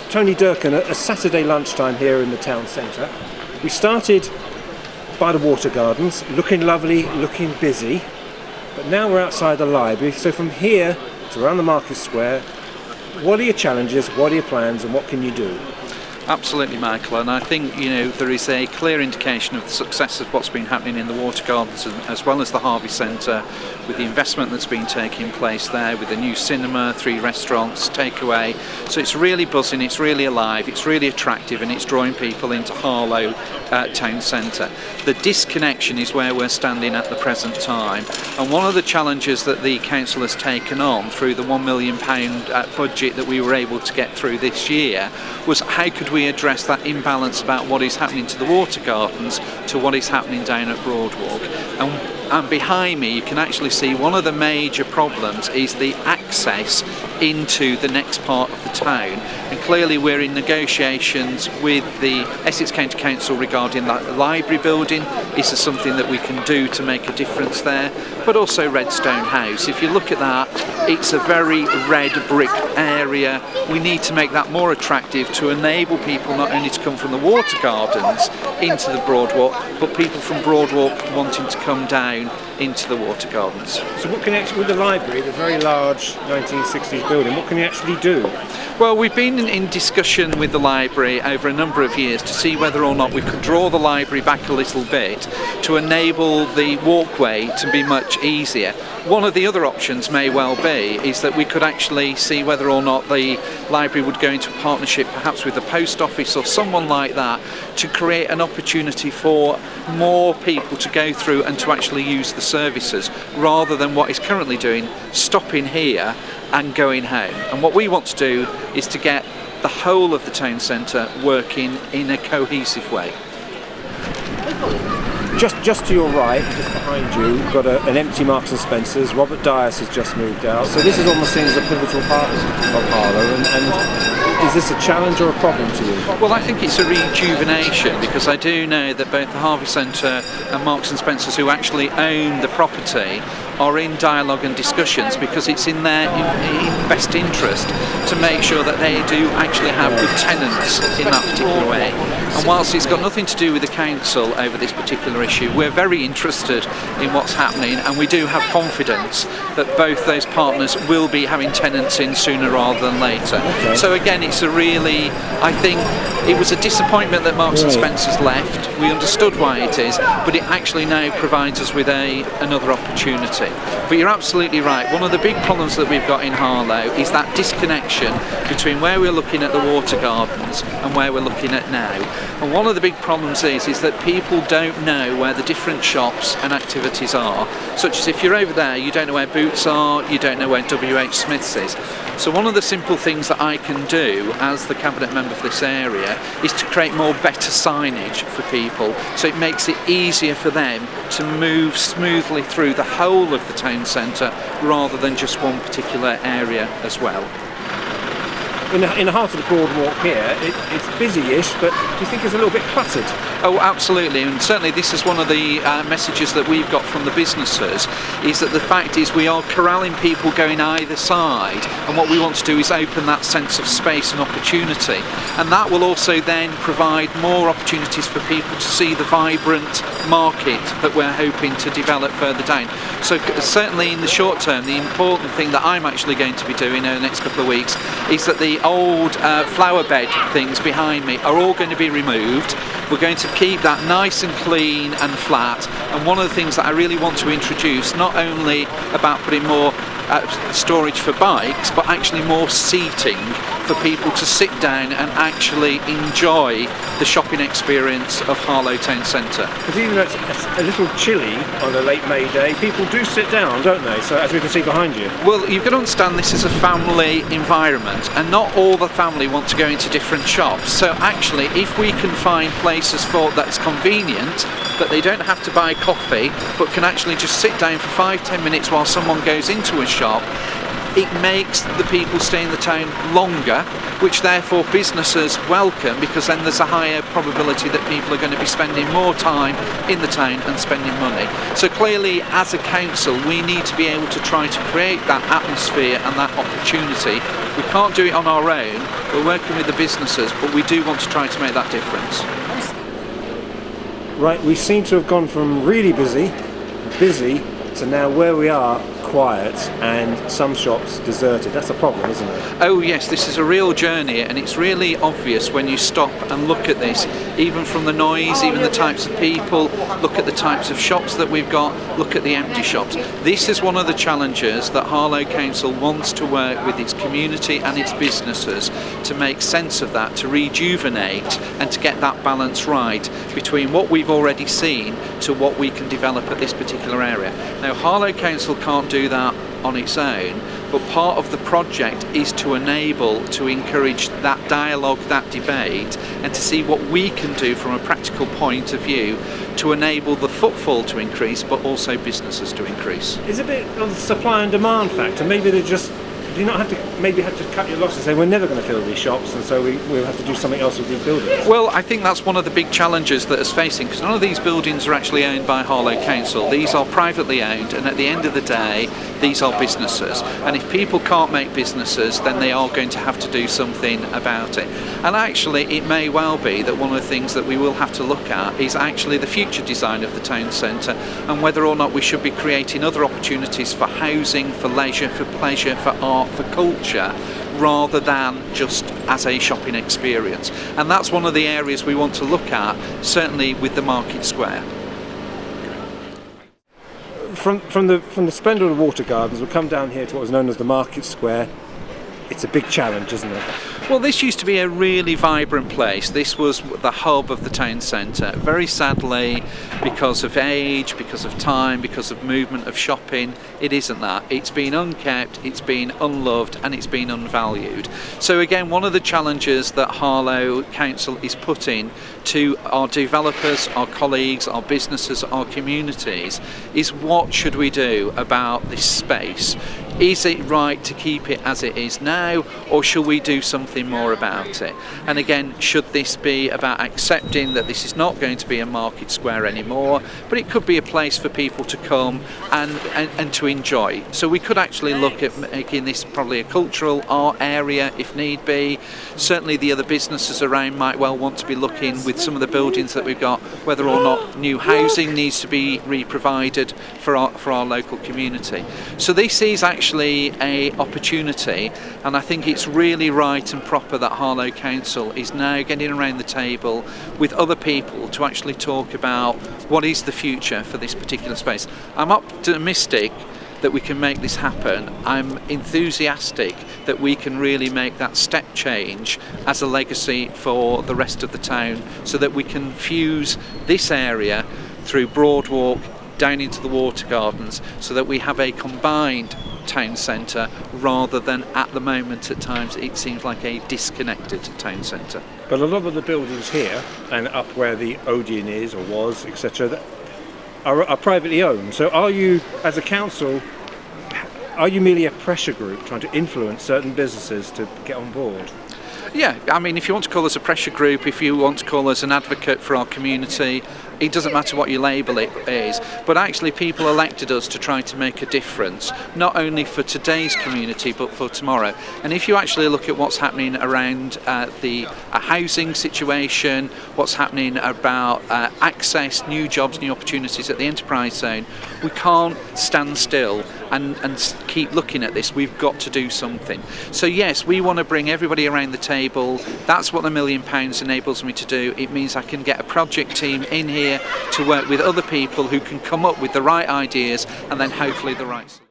Tony Durkin, a Saturday lunchtime here in the town centre. We started by the water gardens, looking lovely, looking busy, but now we're outside the library. So from here to around the market square, what are your challenges, what are your plans, and what can you do? Absolutely, Michael, and I think there is a clear indication of the success of what's been happening in the water gardens as well as the Harvey Centre, with the investment that's been taking place there, with the new cinema, 3 restaurants, takeaway. So it's really buzzing, it's really alive, it's really attractive, and it's drawing people into Harlow town centre. The disconnection is where we're standing at the present time, and one of the challenges that the council has taken on through the £1 million budget that we were able to get through this year was how could we address that imbalance about what is happening to the water gardens to what is happening down at Broadwalk. And behind me you can actually see one of the major problems is the access into the next part of the town, and clearly we're in negotiations with the Essex County Council regarding that library building. Is there something that we can do to make a difference there? But also Redstone House, if you look at that, it's a very red brick area. We need to make that more attractive to enable people not only to come from the water gardens into the Broadwalk, but people from Broadwalk wanting to come down into the water gardens. So what can you actually, with the library, the very large 1960s building, what can you actually do? Well, we've been in discussion with the library over a number of years to see whether or not we could draw the library back a little bit to enable the walkway to be much easier. One of the other options may well be is that we could actually see whether or not the library would go into a partnership perhaps with the post office or someone like that to create an opportunity for more people to go through and to actually use the services rather than what is currently doing, stopping here and going home. And what we want to do is to get the whole of the town centre working in a cohesive way. Just to your right, just behind you, we've got an empty Marks and Spencer's. Robert Dias has just moved out, so this is almost seen as a pivotal part of Harlow. And is this a challenge or a problem to you? Well, I think it's a rejuvenation, because I do know that both the Harvey Centre and Marks and Spencer's, who actually own the property, are in dialogue and discussions because it's in their best interest to make sure that they do actually have good tenants in that particular way. And whilst it's got nothing to do with the council over this particular issue, we're very interested in what's happening, and we do have confidence that both those partners will be having tenants in sooner rather than later. Okay. So again, it's a really, I think it was a disappointment that Marks and Spencer's left. We understood why it is, but it actually now provides us with another opportunity. But you're absolutely right. One of the big problems that we've got in Harlow is that disconnection between where we're looking at the water gardens and where we're looking at now. And one of the big problems is that people don't know where the different shops and activities are. Such as if you're over there, you don't know where Boots are, you don't know where WH Smith's is. So one of the simple things that I can do as the cabinet member for this area is to create more better signage for people, so it makes it easier for them to move smoothly through the whole of the town centre rather than just one particular area as well. In the heart of the Broadwalk here, it's busy-ish, but do you think it's a little bit cluttered? Oh, absolutely, and certainly this is one of the messages that we've got from the businesses, is that the fact is we are corralling people going either side, and what we want to do is open that sense of space and opportunity, and that will also then provide more opportunities for people to see the vibrant market that we're hoping to develop further down. So certainly in the short term, the important thing that I'm actually going to be doing over the next couple of weeks is that the old flower bed things behind me are all going to be removed. We're going to keep that nice and clean and flat, and one of the things that I really want to introduce, not only about putting more storage for bikes, but actually more seating for people to sit down and actually enjoy the shopping experience of Harlow Town Centre. Because even though it's a little chilly on a late May day, people do sit down, don't they? So as we can see behind you. Well, you've got to understand this is a family environment, and not all the family want to go into different shops. So actually, if we can find places for that's convenient, that they don't have to buy coffee, but can actually just sit down for 5-10 minutes while someone goes into a shop, it makes the people stay in the town longer, which therefore businesses welcome, because then there's a higher probability that people are going to be spending more time in the town and spending money. So clearly, as a council, we need to be able to try to create that atmosphere and that opportunity We can't do it on our own. We're working with the businesses, but we do want to try to make that difference. Right, we seem to have gone from really busy to now where we are, quiet, and some shops deserted. That's a problem, isn't it? Oh yes, this is a real journey, and it's really obvious when you stop and look at this, even from the noise, even the types of people, look at the types of shops that we've got, look at the empty shops. This is one of the challenges that Harlow Council wants to work with its community and its businesses to make sense of that, to rejuvenate and to get that balance right between what we've already seen to what we can develop at this particular area. Now, Harlow Council can't do that on its own, but part of the project is to encourage that dialogue, that debate, and to see what we can do from a practical point of view to enable the footfall to increase, but also businesses to increase. It's a bit of the supply and demand factor. Maybe they just do you not have to cut your losses and say we're never going to fill these shops, and so we'll have to do something else with these buildings? Well, I think that's one of the big challenges that is facing, because none of these buildings are actually owned by Harlow Council. These are privately owned, and at the end of the day, these are businesses. And if people can't make businesses, then they are going to have to do something about it. And actually, it may well be that one of the things that we will have to look at is actually the future design of the town centre, and whether or not we should be creating other opportunities for housing, for leisure, for pleasure, for art, for culture, rather than just as a shopping experience. And that's one of the areas we want to look at, certainly with the market square. From the splendour of the water gardens, we'll come down here to what was known as the market square. It's a big challenge, isn't it? Well, this used to be a really vibrant place. This was the hub of the town centre. Very sadly, because of age, because of time, because of movement of shopping, it isn't that. It's been unkept, it's been unloved, and it's been unvalued. So again, one of the challenges that Harlow Council is putting to our developers, our colleagues, our businesses, our communities, is what should we do about this space? Is it right to keep it as it is now, or should we do something more about it? And again, should this be about accepting that this is not going to be a market square anymore, but it could be a place for people to come and to enjoy? So we could actually look at making this probably a cultural art area if need be. Certainly the other businesses around might well want to be looking with some of the buildings that we've got, whether or not new housing needs to be re-provided for our local community. So this is actually a opportunity, and I think it's really right and proper that Harlow Council is now getting around the table with other people to actually talk about what is the future for this particular space. I'm optimistic that we can make this happen. I'm enthusiastic that we can really make that step change as a legacy for the rest of the town, so that we can fuse this area through Broadwalk down into the water gardens, so that we have a combined town centre rather than, at the moment at times, it seems like a disconnected town centre. But a lot of the buildings here and up where the Odeon is or was, etc., are privately owned. So are you, as a council, are you merely a pressure group trying to influence certain businesses to get on board? Yeah, I mean, if you want to call us a pressure group, if you want to call us an advocate for our community, it doesn't matter what your label it is, but actually people elected us to try to make a difference, not only for today's community but for tomorrow. And if you actually look at what's happening around the housing situation, what's happening about access, new jobs, new opportunities at the enterprise zone, we can't stand still and keep looking at this. We've got to do something. So yes, we want to bring everybody around the table. That's what the £1 million enables me to do. It means I can get a project team in here to work with other people who can come up with the right ideas and then hopefully the right solutions.